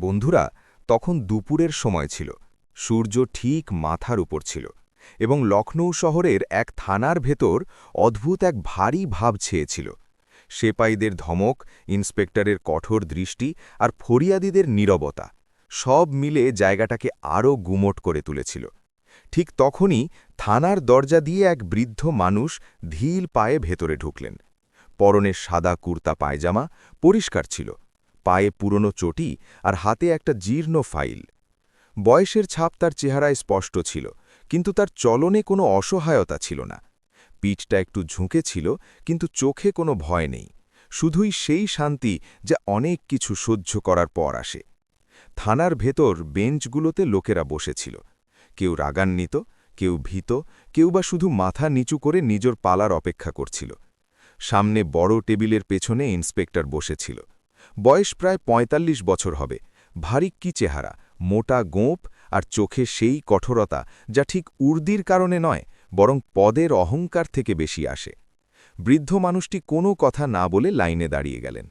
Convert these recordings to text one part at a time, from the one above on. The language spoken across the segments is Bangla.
বন্ধুরা, তখন দুপুরের সময় ছিল। সূর্য ঠিক মাথার উপর ছিল এবং লখনৌ শহরের এক থানার ভেতর অদ্ভুত এক ভারী ভাব ছেয়েছিল। সেপাইদের ধমক, ইন্সপেক্টরের কঠোর দৃষ্টি আর ফরিয়াদিদের নীরবতা সব মিলে জায়গাটাকে আরও গুমোট করে তুলেছিল। ঠিক তখনই থানার দরজা দিয়ে এক বৃদ্ধ মানুষ ধীর পায়ে ভেতরে ঢুকলেন। পরনে সাদা কুর্তা পায়জামা, পরিষ্কার ছিল, পায়ে পুরনো চটি আর হাতে একটা জীর্ণ ফাইল। বয়সের ছাপ তার চেহারায় স্পষ্ট ছিল, কিন্তু তার চলনে কোনো অসহায়তা ছিল না। পিঠটা একটু ঝুঁকে ছিল, কিন্তু চোখে কোনো ভয় নেই, শুধুই সেই শান্তি যা অনেক কিছু সহ্য করার পর আসে। থানার ভেতর বেঞ্চগুলোতে লোকেরা বসেছিল, কেউ রাগান্বিত, কেউ ভীত, কেউ বা শুধু মাথা নিচু করে নিজের পালার অপেক্ষা করছিল। সামনে বড় টেবিলের পেছনে ইন্সপেক্টর বসেছিল। বয়স প্রায় ৪৫ বছর হবে, ভারিক্কি চেহারা, মোটা গোঁপ আর চোখে সেই কঠোরতা যা ঠিক উর্দির কারণে নয়, বরং পদের অহংকার থেকে বেশি আসে। বৃদ্ধ মানুষটি কোনো কথা না বলে লাইনে দাঁড়িয়ে গেলেন।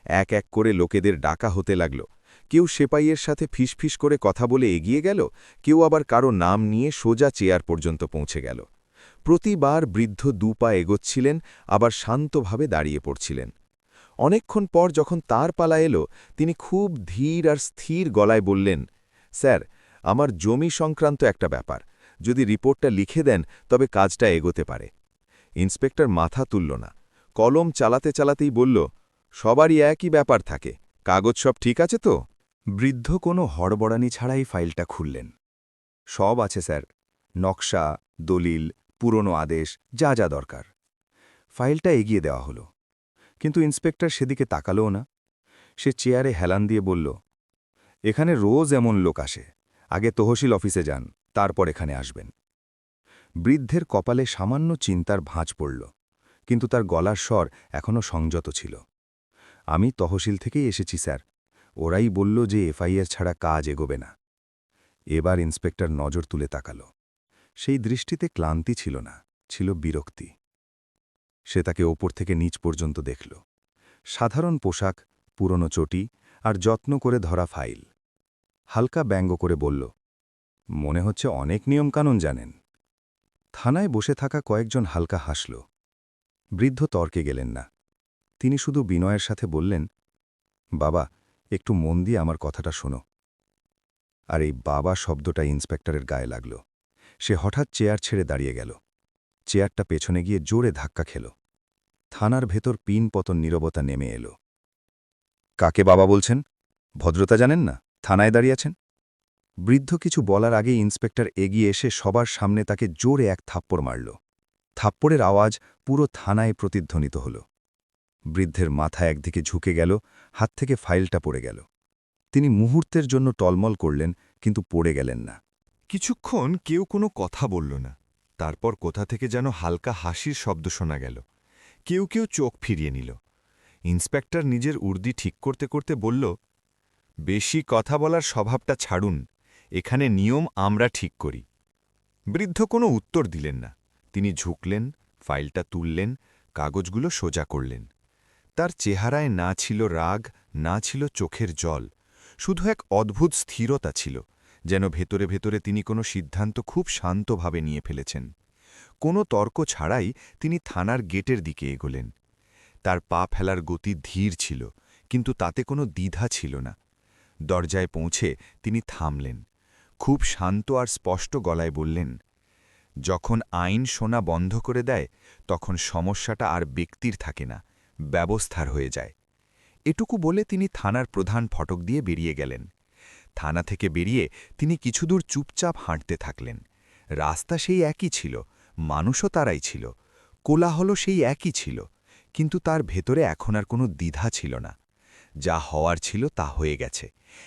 এক এক করে লোকেদের ডাকা হতে লাগল। কেউ সেপাইয়ের সাথে ফিসফিস করে কথা বলে এগিয়ে গেল, কেউ আবার কারো নাম নিয়ে সোজা চেয়ার পর্যন্ত পৌঁছে গেল। প্রতিবার বৃদ্ধ দুপা এগোচ্ছিলেন, আবার শান্তভাবে দাঁড়িয়ে পড়ছিলেন। অনেকক্ষণ পর যখন তার পালা এলো, তিনি খুব ধীর আর স্থির গলায় বললেন, স্যার, আমার জমি সংক্রান্ত একটা ব্যাপার, যদি রিপোর্টটা লিখে দেন তবে কাজটা এগোতে পারে। ইন্সপেক্টর মাথা তুলল না, কলম চালাতে চালাতেই বলল, সবারই একই ব্যাপার থাকে, কাগজ সব ঠিক আছে তো? বৃদ্ধ কোনো হড়বড়ানি ছাড়াই ফাইলটা খুললেন। সব আছে স্যার, নকশা, দলিল, পুরনো আদেশ, যা যা দরকার। ফাইলটা এগিয়ে দেওয়া হলো, কিন্তু ইন্সপেক্টর সেদিকে তাকালও না। সে চেয়ারে হেলান দিয়ে বলল, এখানে রোজ এমন লোক আসে, আগে তহসিল অফিসে যান, তারপর এখানে আসবেন। বৃদ্ধের কপালে সামান্য চিন্তার ভাঁজ পড়ল, কিন্তু তার গলার স্বর এখনও সংযত ছিল। আমি তহসিল থেকেই এসেছি স্যার, ওরাই বলল যে এফআইআর ছাড়া কাজ এগোবে না। এবার ইন্সপেক্টর নজর তুলে তাকাল। সেই দৃষ্টিতে ক্লান্তি ছিল না, ছিল বিরক্তি। সে তাকে ওপর থেকে নিচ পর্যন্ত দেখল। সাধারণ পোশাক, পুরনো চটি আর যত্ন করে ধরা ফাইল। হালকা ব্যঙ্গ করে বলল, মনে হচ্ছে অনেক নিয়মকানুন জানেন। থানায় বসে থাকা কয়েকজন হালকা হাসল। বৃদ্ধ তর্কে গেলেন না, তিনি শুধু বিনয়ের সাথে বললেন, বাবা, একটু মন দিয়ে আমার কথাটা শোনো। আর এই বাবা শব্দটা ইন্সপেক্টরের গায়ে লাগল। সে হঠাৎ চেয়ার ছেড়ে দাঁড়িয়ে গেল। চেয়ারটা পেছনে গিয়ে জোরে ধাক্কা খেল। থানার ভেতর পিন পতন নীরবতা নেমে এলো। কাকে বাবা বলছেন? ভদ্রতা জানেন না? থানায় দাঁড়িয়ে আছেন। বৃদ্ধ কিছু বলার আগেই ইন্সপেক্টর এগিয়ে এসে সবার সামনে তাকে জোরে এক থাপ্পড় মারল। থাপ্পড়ের আওয়াজ পুরো থানায় প্রতিধ্বনিত হল। বৃদ্ধের মাথা একদিকে ঝুঁকে গেল, হাত থেকে ফাইলটা পড়ে গেল। তিনি মুহূর্তের জন্য টলমল করলেন, কিন্তু পড়ে গেলেন না। কিছুক্ষণ কেউ কোনো কথা বলল না। তারপর কোথা থেকে যেন হালকা হাসির শব্দ শোনা গেল। কেউ কেউ চোখ ফিরিয়ে নিল। ইন্সপেক্টর নিজের উর্দি ঠিক করতে করতে বলল, বেশি কথা বলার স্বভাবটা ছাড়ুন, এখানে নিয়ম আমরা ঠিক করি। বৃদ্ধ কোনো উত্তর দিলেন না। তিনি ঝুঁকলেন, ফাইলটা তুললেন, কাগজগুলো সোজা করলেন। তার চেহারায় না ছিল রাগ, না ছিল চোখের জল, শুধু এক অদ্ভুত স্থিরতা ছিল, যেন ভেতরে ভেতরে তিনি কোনো সিদ্ধান্ত খুব শান্তভাবে নিয়ে ফেলেছেন। কোনো তর্ক ছাড়াই তিনি থানার গেটের দিকে এগোলেন। তার পা ফেলার গতি ধীর ছিল, কিন্তু তাতে কোনো দ্বিধা ছিল না। দরজায় পৌঁছে তিনি থামলেন। খুব শান্ত আর স্পষ্ট গলায় বললেন, যখন আইন শোনা বন্ধ করে দেয়, তখন সমস্যাটা আর ব্যক্তির থাকে না, ব্যবস্থার হয়ে যায়। এটুকু বলে তিনি থানার প্রধান ফটক দিয়ে বেরিয়ে গেলেন। থানা থেকে বেরিয়ে তিনি কিছুদূর চুপচাপ হাঁটতে থাকলেন। রাস্তা সেই একই ছিল, মানুষও তারাই ছিল, কোলাহল সেই একই ছিল, কিন্তু তার ভেতরে এখন আর কোনো দ্বিধা ছিল না। যা হওয়ার ছিল তা হয়ে গেছে,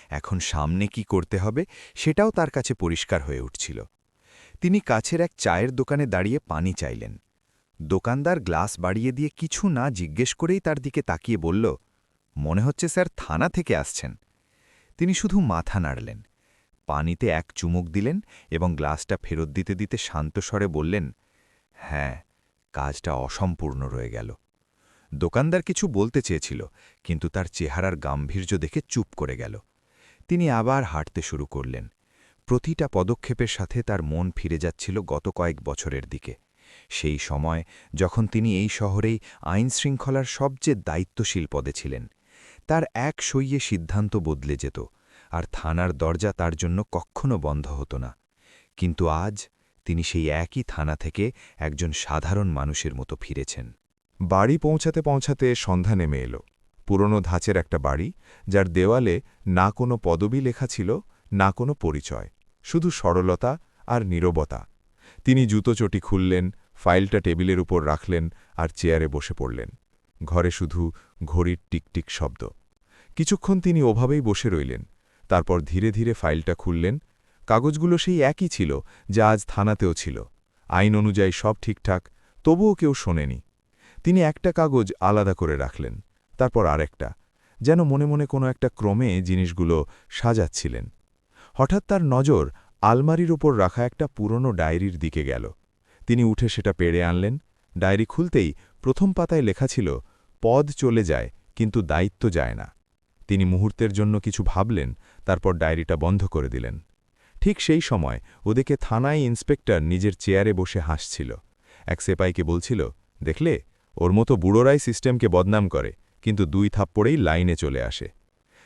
এখন সামনে কি করতে হবে সেটাও তার কাছে পরিষ্কার হয়ে উঠছিল। তিনি কাছের এক চায়ের দোকানে দাঁড়িয়ে পানি চাইলেন। দোকানদার গ্লাস বাড়িয়ে দিয়ে কিছু না জিজ্ঞেস করেই তার দিকে তাকিয়ে বলল, মনে হচ্ছে স্যার থানা থেকে আসছেন। তিনি শুধু মাথা নাড়লেন, পানিতে এক চুমুক দিলেন এবং গ্লাসটা ফেরত দিতে দিতে শান্ত স্বরে বললেন, হ্যাঁ, কাজটা অসম্পূর্ণ রয়ে গেল। দোকানদার কিছু বলতে চেয়েছিল, কিন্তু তার চেহারার গাম্ভীর্য দেখে চুপ করে গেল। তিনি আবার হাঁটতে শুরু করলেন। প্রতিটা পদক্ষেপের সাথে তার মন ফিরে যাচ্ছিল গত কয়েক বছরের দিকে, সেই সময় যখন তিনি এই শহরেই আইনশৃঙ্খলার সবচেয়ে দায়িত্বশীল পদে ছিলেন। তার এক সইয়ে সিদ্ধান্ত বদলে যেত, আর থানার দরজা তার জন্য কখনো বন্ধ হতো না। কিন্তু আজ তিনি সেই একই থানা থেকে একজন সাধারণ মানুষের মতো ফিরেছেন। বাড়ি পৌঁছাতে পৌঁছাতে সন্ধ্যা নেমে এলো। পুরনো ধাঁচের একটা বাড়ি, যার দেওয়ালে না কোনো পদবি লেখা ছিল, না কোনো পরিচয়, শুধু সরলতা আর নীরবতা। তিনি জুতোচটি খুললেন, ফাইলটা টেবিলের উপর রাখলেন আর চেয়ারে বসে পড়লেন। ঘরে শুধু ঘড়ির টিকটিক শব্দ। কিছুক্ষণ তিনি ওভাবেই বসে রইলেন, তারপর ধীরে ধীরে ফাইলটা খুললেন। কাগজগুলো সেই একই ছিল যা আজ থানাতেও ছিল। আইন অনুযায়ী সব ঠিকঠাক, তবুও কেউ শোনেনি। তিনি একটা কাগজ আলাদা করে রাখলেন, তারপর আরেকটা, যেন মনে মনে কোনো একটা ক্রমে জিনিসগুলো সাজাচ্ছিলেন। হঠাৎ তার নজর আলমারির ওপর রাখা একটা পুরনো ডায়েরির দিকে গেল। তিনি উঠে সেটা পেড়ে আনলেন। ডায়েরি খুলতেই প্রথম পাতায় লেখা ছিল, পদ চলে যায় কিন্তু দায়িত্ব যায় না। তিনি মুহূর্তের জন্য কিছু ভাবলেন, তারপর ডায়েরিটা বন্ধ করে দিলেন। ঠিক সেই সময় ওদিকে থানায় ইন্সপেক্টর নিজের চেয়ারে বসে হাসছিল। এক সেপাইকে বলছিল, দেখলে, ওর মতো বুড়োরাই সিস্টেমকে বদনাম করে, কিন্তু 2 থাপ্পড়েই লাইনে চলে আসে।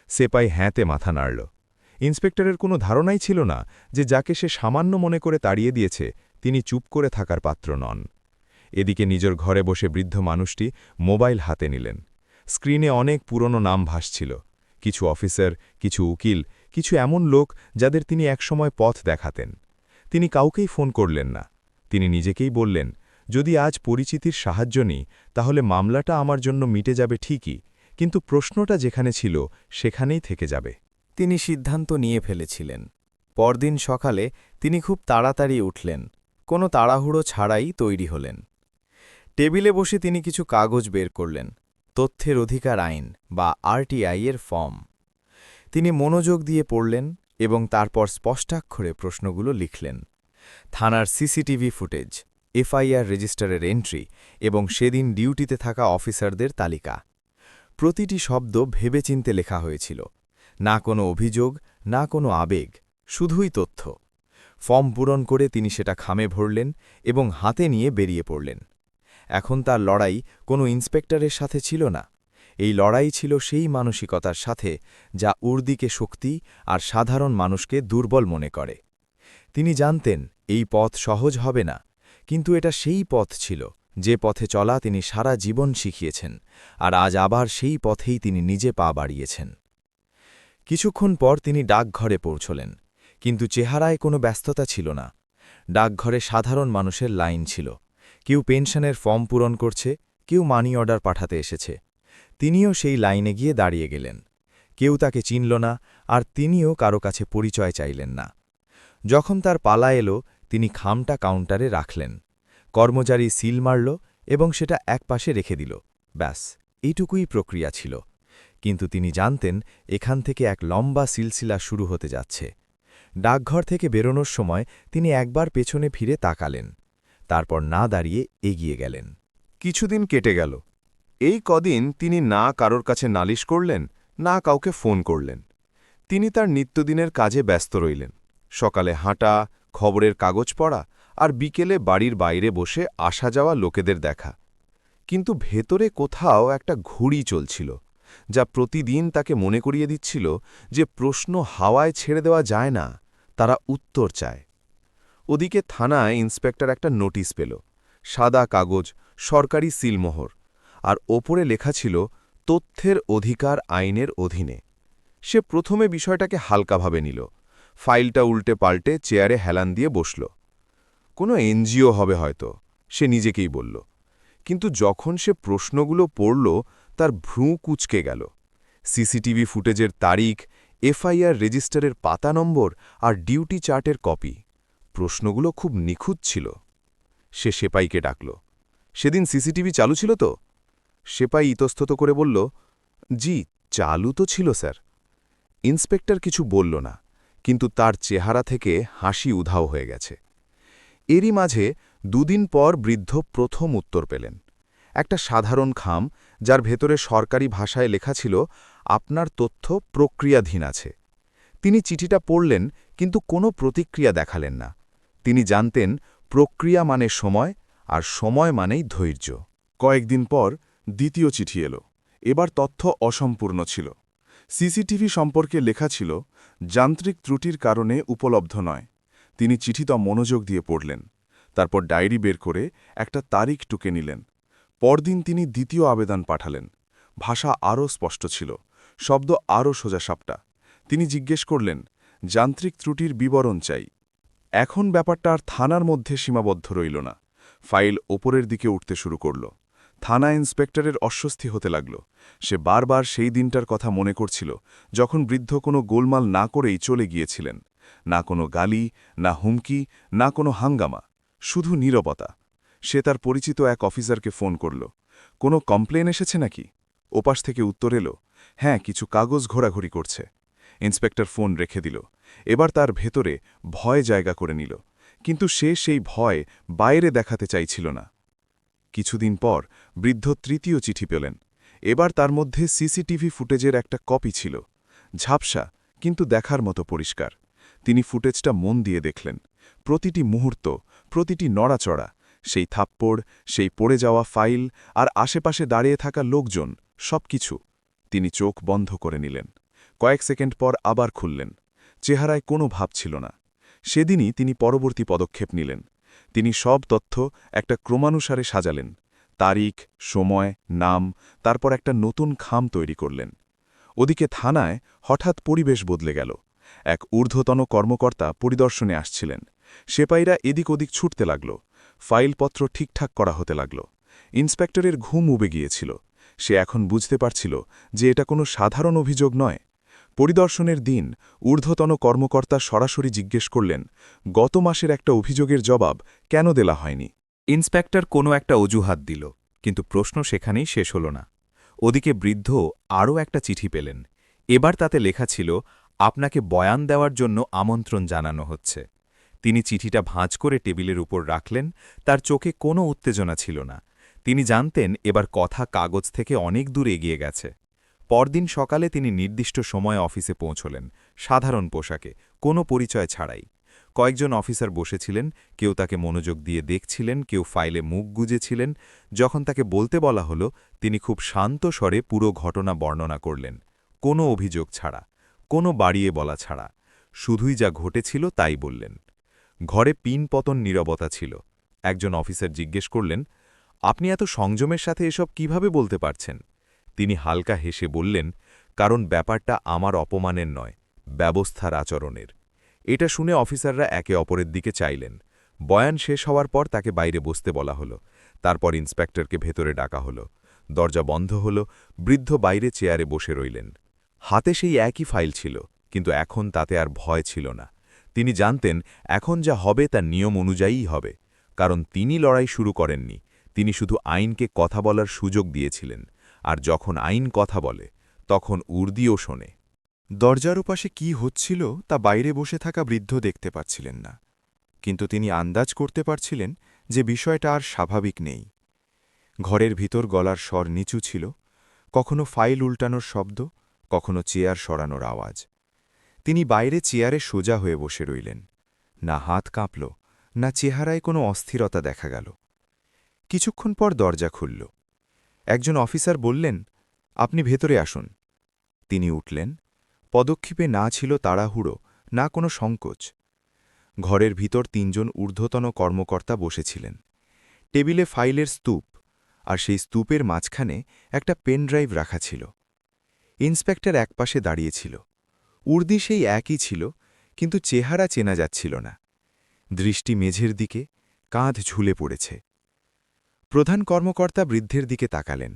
সেপাই হ্যাঁতে মাথা নাড়ল। ইন্সপেক্টরের কোনো ধারণাই ছিল না যে যাকে সে সামান্য মনে করে তাড়িয়ে দিয়েছে তিনি চুপ করে থাকার পাত্র নন। এদিকে নিজের ঘরে বসে বৃদ্ধ মানুষটি মোবাইল হাতে নিলেন। স্ক্রিনে অনেক পুরনো নাম ভাসছিল, কিছু অফিসার, কিছু উকিল, কিছু এমন লোক যাদের তিনি একসময় পথ দেখাতেন। তিনি কাউকেই ফোন করলেন না। তিনি নিজেকেই বললেন, যদি আজ পরিচিতির সাহায্য নিই তাহলে মামলাটা আমার জন্য মিটে যাবে ঠিকই, কিন্তু প্রশ্নটা যেখানে ছিল সেখানেই থেকে যাবে। তিনি সিদ্ধান্ত নিয়ে ফেলেছিলেন। পরদিন সকালে তিনি খুব তাড়াতাড়ি উঠলেন, কোনো তাড়াহুড়ো ছাড়াই তৈরি হলেন। টেবিলে বসে তিনি কিছু কাগজ বের করলেন, তথ্যের অধিকার আইন বা আরটিআই এর ফর্ম। তিনি মনোযোগ দিয়ে পড়লেন এবং তারপর স্পষ্টাক্ষরে প্রশ্নগুলো লিখলেন। থানার সিসিটিভি ফুটেজ, এফআইআর রেজিস্টারের এন্ট্রি এবং সেদিন ডিউটিতে থাকা অফিসারদের তালিকা। প্রতিটি শব্দ ভেবেচিন্তে লেখা হয়েছিল, না কোনো অভিযোগ, না কোনো আবেগ, শুধুই তথ্য। ফর্ম পূরণ করে তিনি সেটা খামে ভরলেন এবং হাতে নিয়ে বেরিয়ে পড়লেন। এখন তার লড়াই কোনো ইন্সপেক্টরের সাথে ছিল না, এই লড়াই ছিল সেই মানসিকতার সাথে যা উর্দিকে শক্তি আর সাধারণ মানুষকে দুর্বল মনে করে। তিনি জানতেন এই পথ সহজ হবে না, কিন্তু এটা সেই পথ ছিল যে পথে চলা তিনি সারা জীবন শিখিয়েছেন, আর আজ আবার সেই পথেই তিনি নিজে পা বাড়িয়েছেন। কিছুক্ষণ পর তিনি ডাকঘরে পৌঁছলেন, কিন্তু চেহারায় কোনো ব্যস্ততা ছিল না। ডাকঘরে সাধারণ মানুষের লাইন ছিল, কেউ পেনশনের ফর্ম পূরণ করছে, কেউ মানি অর্ডার পাঠাতে এসেছে। তিনিও সেই লাইনে গিয়ে দাঁড়িয়ে গেলেন। কেউ তাকে চিনল না, আর তিনিও কারো কাছে পরিচয় চাইলেন না। যখন তার পালা এলো, তিনি খামটা কাউন্টারে রাখলেন। কর্মচারী সিল মারল এবং সেটা একপাশে রেখে দিল। ব্যাস, এইটুকুই প্রক্রিয়া ছিল। কিন্তু তিনি জানতেন এখান থেকে এক লম্বা সিলসিলা শুরু হতে যাচ্ছে। ডাকঘর থেকে বেরোনোর সময় তিনি একবার পেছনে ফিরে তাকালেন, তারপর না দাঁড়িয়ে এগিয়ে গেলেন। কিছুদিন কেটে গেল। এই কদিন তিনি না কারোর কাছে নালিশ করলেন, না কাউকে ফোন করলেন। তিনি তার নিত্যদিনের কাজে ব্যস্ত রইলেন। সকালে হাঁটা, খবরের কাগজ পড়া, আর বিকেলে বাড়ির বাইরে বসে আসা যাওয়া লোকেদের দেখা। কিন্তু ভেতরে কোথাও একটা ঘুড়ি চলছিল, যা প্রতিদিন তাকে মনে করিয়ে দিচ্ছিল যে প্রশ্ন হাওয়ায় ছেড়ে দেওয়া যায় না, তারা উত্তর চায়। ওদিকে থানায় ইন্সপেক্টর একটা নোটিশ পেল, সাদা কাগজ, সরকারি সিলমোহর, আর ওপরে লেখা ছিল তথ্যের অধিকার আইনের অধীনে। সে প্রথমে বিষয়টাকে হালকাভাবে নিল, ফাইলটা উল্টে পাল্টে চেয়ারে হেলান দিয়ে বসল। কোনো এনজিও হবে হয়তো, সে নিজেকেই বলল। কিন্তু যখন সে প্রশ্নগুলো পড়ল, তার ভ্রু কুঁচকে গেল। সিসিটিভি ফুটেজের তারিখ, এফআইআর রেজিস্টারের পাতা নম্বর আর ডিউটি চার্টের কপি। প্রশ্নগুলো খুব নিখুঁত ছিল। সে সেপাইকে ডাকল। সেদিন সিসিটিভি চালু ছিল তো? সেপাই ইতস্তত করে বলল, জি, চালু তো ছিল স্যার। ইন্সপেক্টর কিছু বলল না, কিন্তু তার চেহারা থেকে হাসি উধাও হয়ে গেছে। এরই মাঝে 2 দিন পর বৃদ্ধ প্রথম উত্তর পেলেন। একটা সাধারণ খাম, যার ভেতরে সরকারি ভাষায় লেখা ছিল, আপনার তথ্য প্রক্রিয়াধীন আছে। তিনি চিঠিটা পড়লেন কিন্তু কোনো প্রতিক্রিয়া দেখালেন না। তিনি জানতেন প্রক্রিয়া মানে সময়, আর সময় মানেই ধৈর্য। কয়েকদিন পর দ্বিতীয় চিঠি এলো। এবার তথ্য অসম্পূর্ণ ছিল। সিসিটিভি সম্পর্কে লেখা ছিল, যান্ত্রিক ত্রুটির কারণে উপলব্ধ নয়। তিনি চিঠিটা মনোযোগ দিয়ে পড়লেন। তারপর ডায়েরি বের করে একটা তারিখ টুকে নিলেন। পরদিন তিনি দ্বিতীয় আবেদন পাঠালেন। ভাষা আরও স্পষ্ট ছিল, শব্দ আরও সোজাসাপটা। তিনি জিজ্ঞেস করলেন, যান্ত্রিক ত্রুটির বিবরণ চাই। এখন ব্যাপারটা আর থানার মধ্যে সীমাবদ্ধ রইল না। ফাইল ওপরের দিকে উঠতে শুরু করল। থানা ইন্সপেক্টরের অস্বস্তি হতে লাগল। সে বারবার সেই দিনটার কথা মনে করছিল যখন বৃদ্ধ কোনো গোলমাল না করেই চলে গিয়েছিলেন। না কোনো গালি, না হুমকি, না কোনো হাঙ্গামা, শুধু নীরবতা। সে তার পরিচিত এক অফিসারকে ফোন করল। কোনো কমপ্লেন এসেছে নাকি? ওপাশ থেকে উত্তর এলো, হ্যাঁ, কিছু কাগজ ঘোরাঘুরি করছে। ইন্সপেক্টর ফোন রেখে দিল। এবার তার ভেতরে ভয় জায়গা করে নিল, কিন্তু সে সেই ভয় বাইরে দেখাতে চাইছিল না। কিছুদিন পর বৃদ্ধ তৃতীয় চিঠি পেলেন। এবার তার মধ্যে সিসিটিভি ফুটেজের একটা কপি ছিল। ঝাপসা, কিন্তু দেখার মতো পরিষ্কার। তিনি ফুটেজটা মন দিয়ে দেখলেন। প্রতিটি মুহূর্ত, প্রতিটি নড়াচড়া, সেই থাপ্পড়, সেই পড়ে যাওয়া ফাইল, আর আশেপাশে দাঁড়িয়ে থাকা লোকজন, সবকিছু। তিনি চোখ বন্ধ করে নিলেন। কয়েক সেকেন্ড পর আবার খুললেন। চেহারায় কোনো ভাব ছিল না। সেদিনই তিনি পরবর্তী পদক্ষেপ নিলেন। তিনি সব তথ্য একটা ক্রমানুসারে সাজালেন। তারিখ, সময়, নাম, তারপর একটা নতুন খাম তৈরি করলেন। ওদিকে থানায় হঠাৎ পরিবেশ বদলে গেল। এক ঊর্ধ্বতন কর্মকর্তা পরিদর্শনে আসছিলেন। সেপাইরা এদিক ওদিক ছুটতে লাগল। ফাইলপত্র ঠিকঠাক করা হতে লাগল। ইন্সপেক্টরের ঘুম উবে গিয়েছিল। সে এখন বুঝতে পারছিল যে এটা কোনো সাধারণ অভিযোগ নয়। পরিদর্শনের দিন ঊর্ধ্বতন কর্মকর্তা সরাসরি জিজ্ঞেস করলেন, গত মাসের একটা অভিযোগের জবাব কেন দেলা হয়নি? ইন্সপেক্টর কোনো একটা অজুহাত দিল, কিন্তু প্রশ্ন সেখানেই শেষ হল না। ওদিকে বৃদ্ধ আরও একটা চিঠি পেলেন। এবার তাতে লেখা ছিল, আপনাকে বয়ান দেওয়ার জন্য আমন্ত্রণ জানানো হচ্ছে। তিনি চিঠিটা ভাঁজ করে টেবিলের উপর রাখলেন। তার চোখে কোনো উত্তেজনা ছিল না। তিনি জানতেন এবার কথা কাগজ থেকে অনেক দূর এগিয়ে গেছে। পরদিন সকালে তিনি নির্দিষ্ট সময়ে অফিসে পৌঁছলেন, সাধারণ পোশাকে, কোনো পরিচয় ছাড়াই। কয়েকজন অফিসার বসেছিলেন, কেউ তাকে মনোযোগ দিয়ে দেখছিলেন, কেউ ফাইলে মুখ গুজেছিলেন। যখন তাকে বলতে বলা হলো, তিনি খুব শান্ত স্বরে পুরো ঘটনা বর্ণনা করলেন, কোনো অভিযোগ ছাড়া, কোনো বাড়িয়ে বলা ছাড়া, শুধুই যা ঘটেছিল তাই বললেন। ঘরে পিনপতন নীরবতা ছিল। একজন অফিসার জিজ্ঞেস করলেন, আপনি এত সংযমের সাথে এসব কিভাবে বলতে পারছেন? তিনি হালকা হেসে বললেন, কারণ ব্যাপারটা আমার অপমানের নয়, ব্যবস্থার আচরণের। এটা শুনে অফিসাররা একে অপরের দিকে চাইলেন। বয়ান শেষ হওয়ার পর তাকে বাইরে বসতে বলা হলো। তারপর ইন্সপেক্টরকে ভেতরে ডাকা হলো। দরজা বন্ধ হল। বৃদ্ধ বাইরে চেয়ারে বসে রইলেন। হাতে সেই একই ফাইল ছিল, কিন্তু এখন তাতে আর ভয় ছিল না। তিনি জানতেন এখন যা হবে তা নিয়ম অনুযায়ীই হবে, কারণ তিনি লড়াই শুরু করেননি। তিনি শুধু আইনকে কথা বলার সুযোগ দিয়েছিলেন। আর যখন আইন কথা বলে, তখন উর্দিও শোনে। দরজার ওপাশে কি হচ্ছিল তা বাইরে বসে থাকা বৃদ্ধ দেখতে পাচ্ছিলেন না, কিন্তু তিনি আন্দাজ করতে পারছিলেন যে বিষয়টা আর স্বাভাবিক নেই। ঘরের ভিতর গলার স্বর নিচু ছিল, কখনো ফাইল উল্টানোর শব্দ, কখনো চেয়ার সরানোর আওয়াজ। তিনি বাইরে চেয়ারে সোজা হয়ে বসে রইলেন। না হাত কাঁপল, না চেহারায় কোনো অস্থিরতা দেখা গেল। কিছুক্ষণ পর দরজা খুলল। একজন অফিসার বললেন, আপনি ভেতরে আসুন। তিনি উঠলেন। পদক্ষেপে না ছিল তাড়াহুড়ো, না কোনো সংকোচ। ঘরের ভিতর তিনজন ঊর্ধ্বতন কর্মকর্তা বসেছিলেন। টেবিলে ফাইলের স্তূপ, আর সেই স্তূপের মাঝখানে একটা পেনড্রাইভ রাখা ছিল। ইন্সপেক্টর একপাশে দাঁড়িয়েছিল। উর্দি সেই একই ছিল, কিন্তু চেহারা চেনা যাচ্ছিল না। দৃষ্টি মেঝের দিকে, কাঁধ ঝুলে পড়েছে। প্রধান কর্মকর্তা বৃদ্ধের দিকে তাকালেন।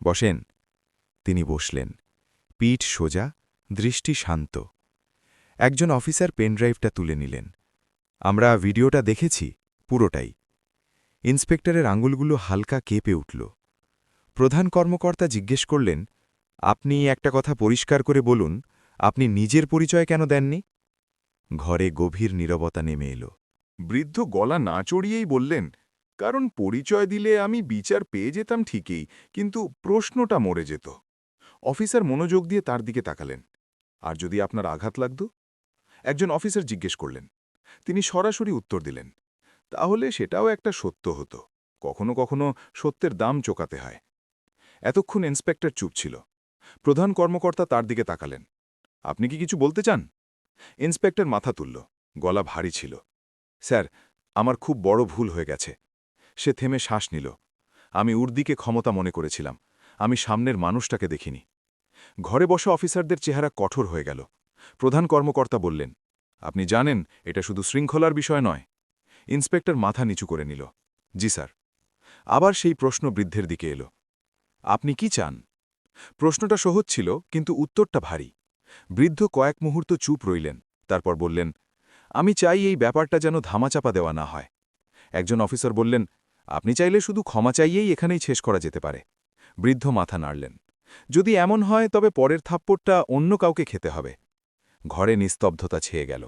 বসেন। তিনি বসলেন, পিঠ সোজা, দৃষ্টি শান্ত। একজন অফিসার পেনড্রাইভটা তুলে নিলেন। আমরা ভিডিওটা দেখেছি, পুরোটাই। ইন্সপেক্টরের আঙুলগুলো হালকা কেঁপে উঠল। প্রধান কর্মকর্তা জিজ্ঞেস করলেন, আপনি একটা কথা পরিষ্কার করে বলুন, আপনি নিজের পরিচয় কেন দেননি? ঘরে গভীর নীরবতা নেমে এলো। বৃদ্ধ গলা না চড়িয়েই বললেন, কারণ পরিচয় দিলে আমি বিচার পেয়ে যেতাম ঠিকই, কিন্তু প্রশ্নটা মরে যেত। অফিসার মনোযোগ দিয়ে তার দিকে তাকালেন। আর যদি আপনার আঘাত লাগত? একজন অফিসার জিজ্ঞেস করলেন। তিনি সরাসরি উত্তর দিলেন, তাহলে সেটাও একটা সত্য হতো। কখনো কখনো সত্যের দাম চোকাতে হয়। এতক্ষণ ইন্সপেক্টর চুপ ছিল। প্রধান কর্মকর্তা তার দিকে তাকালেন। আপনি কি কিছু বলতে চান? ইন্সপেক্টর মাথা তুলল, গলা ভারী ছিল। স্যার, আমার খুব বড় ভুল হয়ে গেছে। সে থেমে শ্বাস নিল। আমি উর্দিকে ক্ষমতা মনে করেছিলাম, আমি সামনের মানুষটাকে দেখিনি। ঘরে বসা অফিসারদের চেহারা কঠোর হয়ে গেল। প্রধান কর্মকর্তা বললেন, আপনি জানেন এটা শুধু শৃঙ্খলার বিষয় নয়। ইন্সপেক্টর মাথা নিচু করে নিল। জি স্যার। আবার সেই প্রশ্ন বৃদ্ধের দিকে এলো। আপনি কি চান? প্রশ্নটা সহজ ছিল, কিন্তু উত্তরটা ভারী। বৃদ্ধ কয়েক মুহূর্ত চুপ রইলেন, তারপর বললেন, আমি চাই এই ব্যাপারটা যেন ধামাচাপা দেওয়া না হয়। একজন অফিসার বললেন, আপনি চাইলে শুধু ক্ষমা চাইয়েই এখানেই শেষ করা যেতে পারে। বৃদ্ধ মাথা নাড়লেন। যদি এমন হয় তবে পরের থাপ্পড়টা অন্য কাউকে খেতে হবে। ঘরে নিস্তব্ধতা ছেয়ে গেল।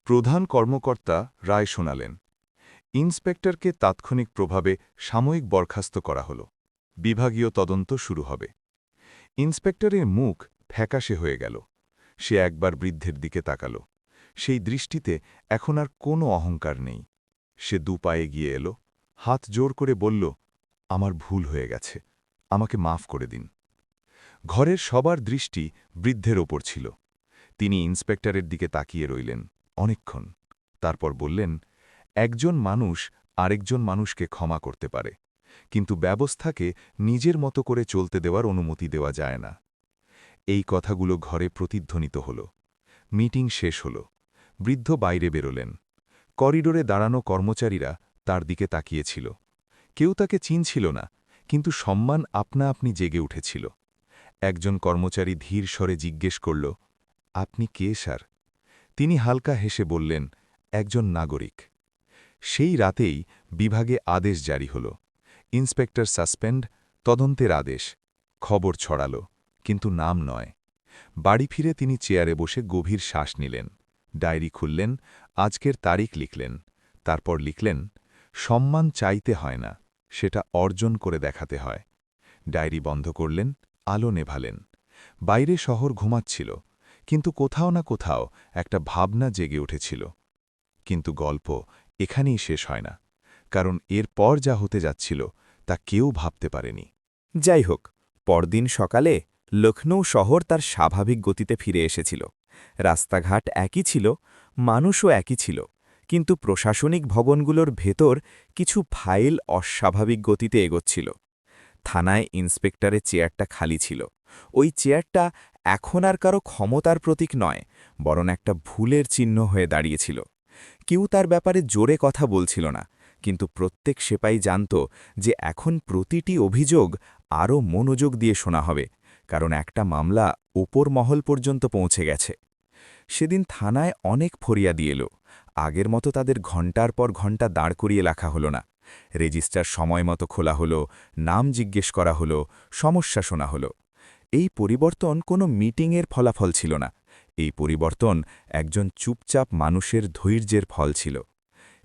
প্রধান কর্মকর্তা রায় শোনালেন। ইন্সপেক্টরকে তাৎক্ষণিক প্রভাবে সাময়িক বরখাস্ত করা হল। বিভাগীয় তদন্ত শুরু হবে। ইন্সপেক্টরের মুখ ফ্যাকাশে হয়ে গেল। সে একবার বৃদ্ধের দিকে তাকাল। সেই দৃষ্টিতে এখন আর কোনো অহংকার নেই। সে দুপায়ে গিয়ে এলো, হাত জোর করে বলল, আমার ভুল হয়ে গেছে, আমাকে মাফ করে দিন। ঘরের সবার দৃষ্টি বৃদ্ধের ওপর ছিল। তিনি ইন্সপেক্টরের দিকে তাকিয়ে রইলেন অনেকক্ষণ। তারপর বললেন, একজন মানুষ আরেকজন মানুষকে ক্ষমা করতে পারে, কিন্তু ব্যবস্থাকে নিজের মতো করে চলতে দেওয়ার অনুমতি দেওয়া যায় না। এই কথাগুলো ঘরে প্রতিধ্বনিত হল। মিটিং শেষ হল। বৃদ্ধ বাইরে বেরোলেন। করিডোরে দাঁড়ানো কর্মচারীরা তার দিকে তাকিয়েছিল। কেউ তাকে চিনছিল না, কিন্তু সম্মান আপনা আপনি জেগে উঠেছিল। একজন কর্মচারী ধীর স্বরে জিজ্ঞেস করল, আপনি কে স্যার? তিনি হালকা হেসে বললেন, একজন নাগরিক। সেই রাতেই বিভাগে আদেশ জারি হল। ইন্সপেক্টর সাসপেন্ড, তদন্তের আদেশ। খবর ছড়াল, কিন্তু নাম নয়। বাড়ি ফিরে তিনি চেয়ারে বসে গভীর শ্বাস নিলেন। ডায়েরি খুললেন, আজকের তারিখ লিখলেন। তারপর লিখলেন, সম্মান চাইতে হয় না, সেটা অর্জন করে দেখাতে হয়। ডায়েরি বন্ধ করলেন, আলো নেভালেন। বাইরে শহর ঘুমাচ্ছিল, কিন্তু কোথাও না কোথাও একটা ভাবনা জেগে উঠেছিল। কিন্তু গল্প এখানেই শেষ হয় না, কারণ এরপর যা হতে যাচ্ছিল তা কেউ ভাবতে পারেনি। যাই হোক, পরদিন সকালে লখনৌ শহর তার স্বাভাবিক গতিতে ফিরে এসেছিল। রাস্তাঘাট একই ছিল, মানুষও একই ছিল, কিন্তু প্রশাসনিক ভবনগুলোর ভেতর কিছু ফাইল অস্বাভাবিক গতিতে এগোচ্ছিল। থানায় ইন্সপেক্টরের চেয়ারটা খালি ছিল। ওই চেয়ারটা এখন আর কারো ক্ষমতার প্রতীক নয়, বরং একটা ভুলের চিহ্ন হয়ে দাঁড়িয়েছিল। কেউ তার ব্যাপারে জোরে কথা বলছিল না, কিন্তু প্রত্যেক সেপাই জানত যে এখন প্রতিটি অভিযোগ আরও মনোযোগ দিয়ে শোনা হবে, কারণ একটা মামলা ওপর মহল পর্যন্ত পৌঁছে গেছে। সেদিন থানায় অনেক ফরিয়াদি এলো। আগের মতো তাদের ঘণ্টার পর ঘণ্টা দাঁড় করিয়ে রাখা হলো না। রেজিস্টার সময় মতো খোলা হলো, নাম জিজ্ঞেস করা হলো, সমস্যা শোনা হলো। এই পরিবর্তন কোনো মিটিংয়ের ফলাফল ছিল না। এই পরিবর্তন একজন চুপচাপ মানুষের ধৈর্যের ফল ছিল।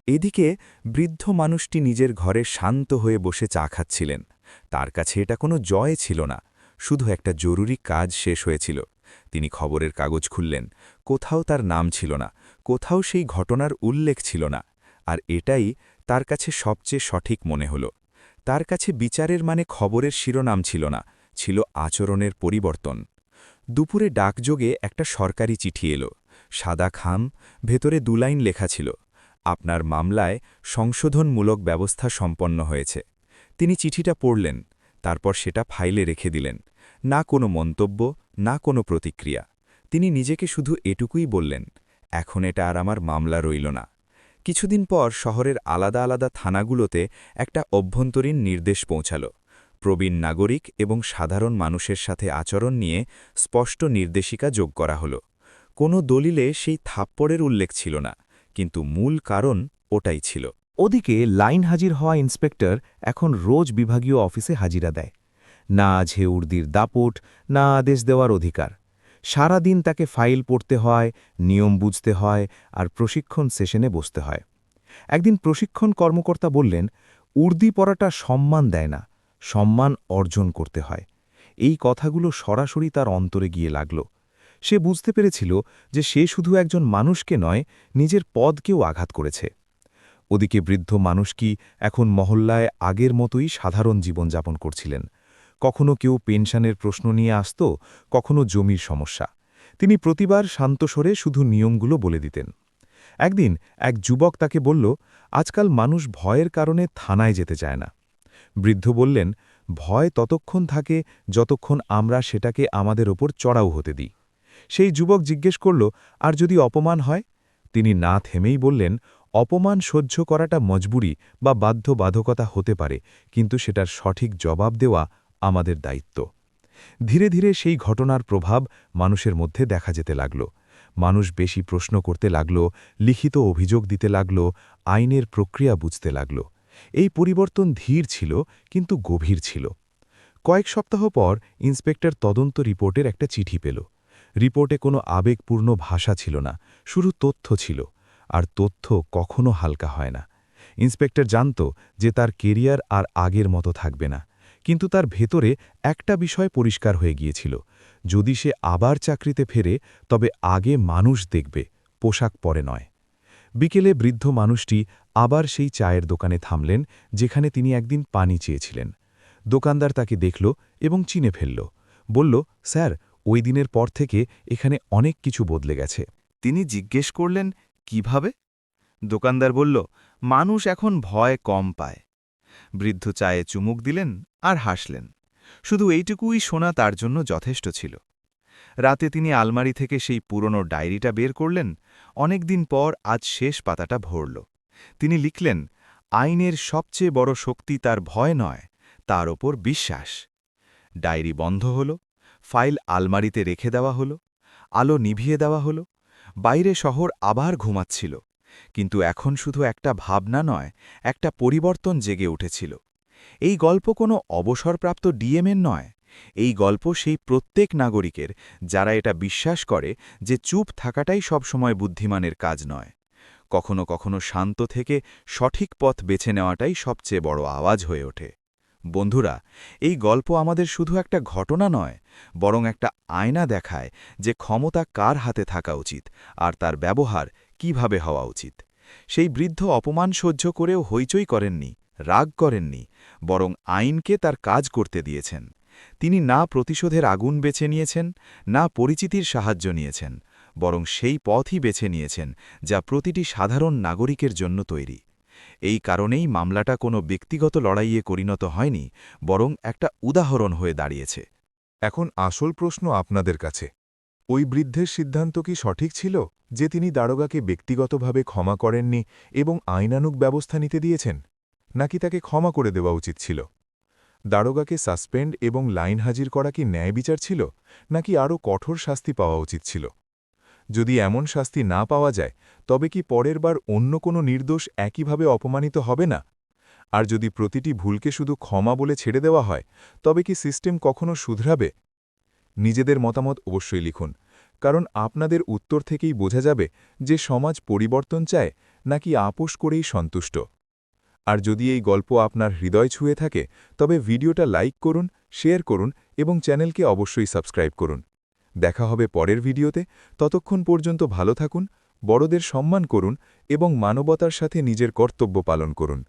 এদিকে বৃদ্ধ মানুষটি নিজের ঘরে শান্ত হয়ে বসে চা খাচ্ছিলেন। তার কাছে এটা কোনো জয় ছিল না, শুধু একটা জরুরি কাজ শেষ হয়েছিল। তিনি খবরের কাগজ খুললেন। কোথাও তার নাম ছিল না, কোথাও সেই ঘটনার উল্লেখ ছিল না। আর এটাই তার কাছে সবচেয়ে সঠিক মনে হল। তার কাছে বিচারের মানে খবরের শিরোনাম ছিল না, ছিল আচরণের পরিবর্তন। দুপুরে ডাকযোগে একটা সরকারি চিঠি এলো। সাদা খাম, ভেতরে 2 লাইন লেখা ছিল, আপনার মামলায় সংশোধনমূলক ব্যবস্থা সম্পন্ন হয়েছে। তিনি চিঠিটা পড়লেন, তারপর সেটা ফাইলে রেখে দিলেন। না কোনো মন্তব্য, না কোনো প্রতিক্রিয়া। তিনি নিজেকে শুধু এটুকুই বললেন, এখন এটা আর আমার মামলা রইল না। কিছুদিন পর শহরের আলাদা আলাদা থানাগুলোতে একটা অভ্যন্তরীণ নির্দেশ পৌঁছাল। প্রবীণ নাগরিক এবং সাধারণ মানুষের সাথে আচরণ নিয়ে স্পষ্ট নির্দেশিকা যোগ করা হল। কোনো দলিলে সেই থাপ্পড়ের উল্লেখ ছিল না, কিন্তু মূল কারণ ওটাই ছিল। ওদিকে লাইন হাজির হওয়া ইন্সপেক্টর এখন রোজ বিভাগীয় অফিসে হাজিরা দেয়। না আছে উর্দির দাপট, না আদেশ দেওয়ার অধিকার। সারা দিন তাকে ফাইল পড়তে হয়, নিয়ম বুঝতে হয়, আর প্রশিক্ষণ সেশনে বসতে হয়। একদিন প্রশিক্ষণ কর্মকর্তা বললেন, উর্দি পড়াটা সম্মান দেয় না, সম্মান অর্জন করতে হয়। এই কথাগুলো সরাসরি তার অন্তরে গিয়ে লাগল। সে বুঝতে পেরেছিল যে সে শুধু একজন মানুষকে নয়, নিজের পদকেও আঘাত করেছে। ওদিকে বৃদ্ধ মানুষ কি এখন মহল্লায় আগের মতোই সাধারণ জীবনযাপন করছিলেন। কখনো কেউ পেনশনের প্রশ্ন নিয়ে আসত, কখনো জমির সমস্যা। তিনি প্রতিবার শান্তস্বরে শুধু নিয়মগুলো বলে দিতেন। একদিন এক যুবক তাকে বলল, আজকাল মানুষ ভয়ের কারণে থানায় যেতে চায় না। বৃদ্ধ বললেন, ভয় ততক্ষণ থাকে যতক্ষণ আমরা সেটাকে আমাদের ওপর চড়াও হতে দিই। সেই যুবক জিজ্ঞেস করল, আর যদি অপমান হয়? তিনি না থেমেই বললেন, অপমান সহ্য করাটা মজবুরি বা বাধ্যবাধকতা হতে পারে, কিন্তু সেটার সঠিক জবাব দেওয়া আমাদের দায়িত্ব। ধীরে ধীরে সেই ঘটনার প্রভাব মানুষের মধ্যে দেখা যেতে লাগল। মানুষ বেশি প্রশ্ন করতে লাগল, লিখিত অভিযোগ দিতে লাগল, আইনের প্রক্রিয়া বুঝতে লাগল। এই পরিবর্তন ধীর ছিল, কিন্তু গভীর ছিল। কয়েক সপ্তাহ পর ইন্সপেক্টর তদন্ত রিপোর্টের একটা চিঠি পেল। রিপোর্টে কোনো আবেগপূর্ণ ভাষা ছিল না, শুধু তথ্য ছিল। আর তথ্য কখনো হালকা হয় না। ইন্সপেক্টর জানত যে তার কেরিয়ার আর আগের মতো থাকবে না, কিন্তু তার ভেতরে একটা বিষয় পরিষ্কার হয়ে গিয়েছিল। যদি সে আবার চাকরিতে ফেরে, তবে আগে মানুষ দেখবে, পোশাক পরে নয়। বিকেলে বৃদ্ধ মানুষটি আবার সেই চায়ের দোকানে থামলেন, যেখানে তিনি একদিন পানি চেয়েছিলেন। দোকানদার তাকে দেখল এবং চিনে ফেলল। বলল, স্যার, ওই দিনের পর থেকে এখানে অনেক কিছু বদলে গেছে। তিনি জিজ্ঞেস করলেন, কিভাবে? দোকানদার বলল, মানুষ এখন ভয় কম পায়। বৃদ্ধ চায়ে চুমুক দিলেন আর হাসলেন। শুধু এইটুকুই শোনা তার জন্য যথেষ্ট ছিল। রাতে তিনি আলমারি থেকে সেই পুরনো ডায়েরিটা বের করলেন। অনেকদিন পর আজ শেষ পাতাটা ভরল। তিনি লিখলেন, আইনের সবচেয়ে বড় শক্তি তার ভয় নয়, তার ওপর বিশ্বাস। ডায়েরি বন্ধ হল, ফাইল আলমারিতে রেখে দেওয়া হল, আলো নিভিয়ে দেওয়া হল। বাইরে শহর আবার ঘুমাচ্ছিল, কিন্তু এখন শুধু একটা ভাবনা নয়, একটা পরিবর্তন জেগে উঠেছিল। এই গল্প কোনো অবসরপ্রাপ্ত ডিএমের নয়। এই গল্প সেই প্রত্যেক নাগরিকের, যারা এটা বিশ্বাস করে যে চুপ থাকাটাই সবসময় বুদ্ধিমানের কাজ নয়। কখনো কখনো শান্ত থেকে সঠিক পথ বেছে নেওয়াটাই সবচেয়ে বড় আওয়াজ হয়ে ওঠে। বন্ধুরা, এই গল্প আমাদের শুধু একটা ঘটনা নয়, বরং একটা আয়না দেখায় যে ক্ষমতা কার হাতে থাকা উচিত আর তার ব্যবহার কিভাবে হওয়া উচিত। সেই বৃদ্ধ অপমান সহ্য করেও হইচই করেননি, রাগ করেননি, বরং আইনকে তার কাজ করতে দিয়েছেন। তিনি না প্রতিশোধের আগুন বেছে নিয়েছেন, না পরিচিতির সাহায্য নিয়েছেন, বরং সেই পথই বেছে নিয়েছেন যা প্রতিটি সাধারণ নাগরিকের জন্য তৈরি। এই কারণেই মামলাটা কোনো ব্যক্তিগত লড়াইয়ে পরিণত হয়নি, বরং একটা উদাহরণ হয়ে দাঁড়িয়েছে। এখন আসল প্রশ্ন আপনাদের কাছে। ওই বৃদ্ধের সিদ্ধান্ত কি সঠিক ছিল, যে তিনি দারোগাকে ব্যক্তিগতভাবে ক্ষমা করেননি এবং আইনানুগ ব্যবস্থা নিতে দিয়েছেন? নাকি তাকে ক্ষমা করে দেওয়া উচিত ছিল? দারোগাকে সাসপেন্ড এবং লাইন হাজির করা কি ন্যায় বিচার ছিল, নাকি আরও কঠোর শাস্তি পাওয়া উচিত ছিল? যদি এমন শাস্তি না পাওয়া যায়, তবে কি পরের বার অন্য কোনো নির্দোষ একইভাবে অপমানিত হবে না? আর যদি প্রতিটি ভুলকে শুধু ক্ষমা বলে ছেড়ে দেওয়া হয়, তবে কি সিস্টেম কখনো শুধরাবে? নিজেদের মতামত অবশ্যই লিখুন, কারণ আপনাদের উত্তর থেকেই বোঝা যাবে যে সমাজ পরিবর্তন চায় নাকি আপোষ করেই সন্তুষ্ট। আর যদি এই গল্প আপনার হৃদয় ছুঁয়ে থাকে, তবে ভিডিওটা লাইক করুন, শেয়ার করুন এবং চ্যানেলকে অবশ্যই সাবস্ক্রাইব করুন। দেখা হবে পরের ভিডিওতে। ততক্ষণ পর্যন্ত ভালো থাকুন, বড়দের সম্মান করুন এবং মানবতার সাথে নিজের কর্তব্য পালন করুন।